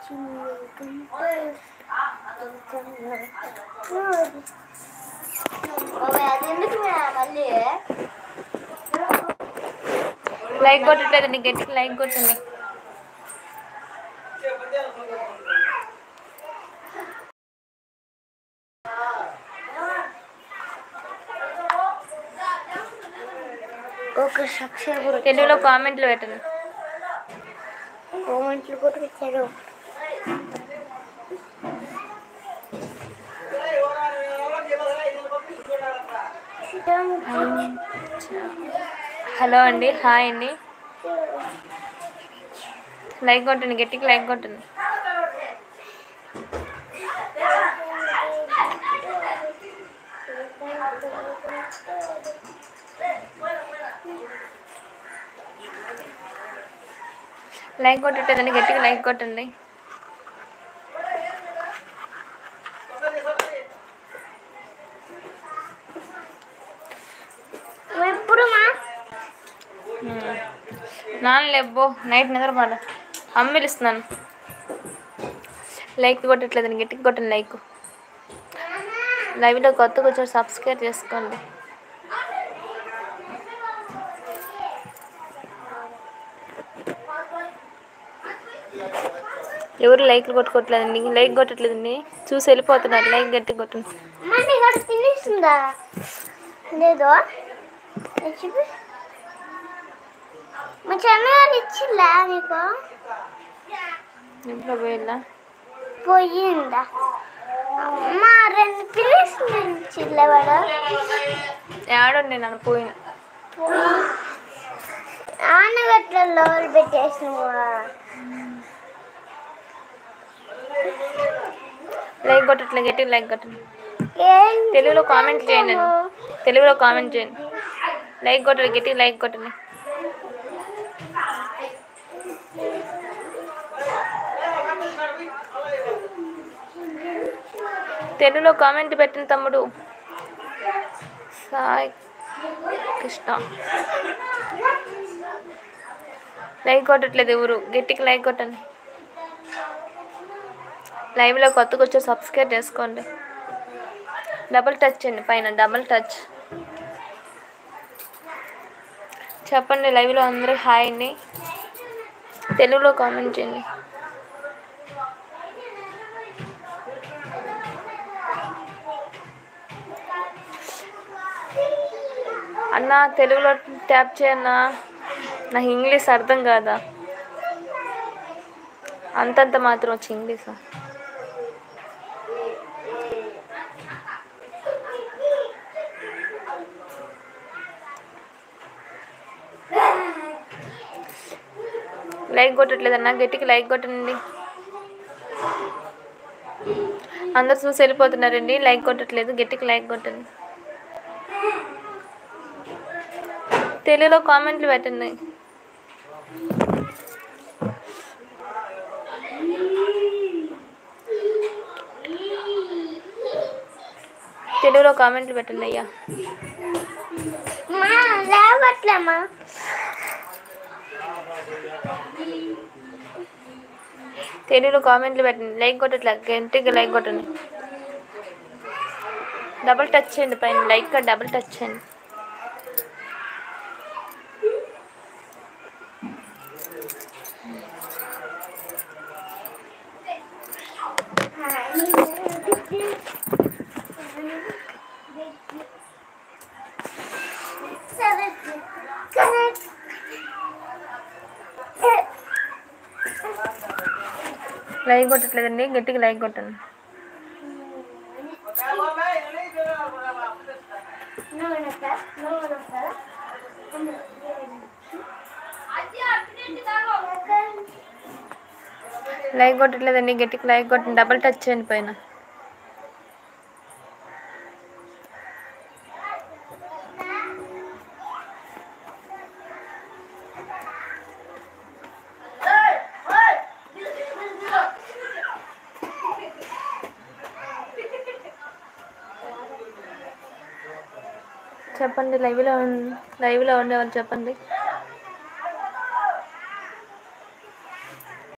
Like కొట్టట్లేదు, నీకు గట్టికి like కొట్టండి. తెలుగులో కామెంట్లు పెట్టండి. కామెంట్లు కూడా పెట్టారు. హలో అండి, హాయ్ అండి. లైక్ కొట్టండి, గట్టికి లైక్ కొట్టండి. లైక్ కొట్టండి, గట్టిగా లైక్ కొట్టండి. నాన్న లేబ్బో, నైట్ నిద్రపడ, అమ్మిలిస్తున్నాను. లైక్ కొట్టట్లేదని గట్టిగా కొట్టండి లైక్. లైవ్లో కొత్తగా వచ్చారు, సబ్స్క్రైబ్ చేసుకోండి. ఎవరు లైక్లు కొట్టుకోవట్లేదండి, లైక్ కొట్టట్లేదండి, చూసి వెళ్ళిపోతున్నారు. లైక్ గట్టిగా కొట్టండి. లేదు మా చెన్నగారు ఇచ్చిలా నీకు? ఇంట్లో పోయిందా? పోయిందా? మా 2 పిల్లలు ఇచ్చిల్లవాడు ఏడండి, నన్ను పోయిన ఆనగట్లలో పెట్టేసినవా? లైక్ కొట్టట్లే, గట్టి లైక్ కొట్టండి. తెలుగులో కామెంట్ చేయండి, తెలుగులో కామెంట్ చేయండి. లైక్ కొట్టండి, గట్టి లైక్ కొట్టండి. తెలుగులో కామెంట్ పెట్టండి తమ్ముడు. సాయి కృష్ణ లైక్ కొట్టట్లేదు ఎవరు, గట్టికి లైక్ కొట్టండి. లైవ్లో కొత్తగా వచ్చి సబ్స్క్రైబ్ చేసుకోండి. డబుల్ టచ్ చేయండి, పైన డబుల్ టచ్ చెప్పండి. లైవ్లో అందరూ హాయ్ అండి, తెలుగులో కామెంట్ చేయండి. అన్న తెలుగులో ట్యాప్ చేయన్నా, నాకు ఇంగ్లీష్ అర్థం కాదా, అంతంత మాత్రం వచ్చి ఇంగ్లీష్. లైక్ కొట్టట్లేదన్నా, గట్టికి లైక్ కొట్టండి. అందరు చూసి వెళ్ళిపోతున్నారండి, లైక్ కొట్టట్లేదు, గట్టికి లైక్ కొట్టండి. తెలుగులో కామెంట్లు పెట్టండి. తెలుగులో కామెంట్లు పెట్టండి అయ్యా. తెలుగులో కామెంట్లు పెట్టండి. లైక్ కొట్టట్లే, గట్టిగా లైక్ కొట్టండి. డబుల్ టచ్ చేయండి, పైన లైక్ డబుల్ టచ్ చేయండి. లైక్ కొట్టట్లేదండి, గట్టిగా లైక్ కొట్టండి. లైక్ కొట్టట్లేదండి, గట్టిగా లైక్ కొట్టండి. డబుల్ టచ్ చేయండి పైన. చెప్పండి, లైవ్లో ఉండేవాళ్ళు చెప్పండి.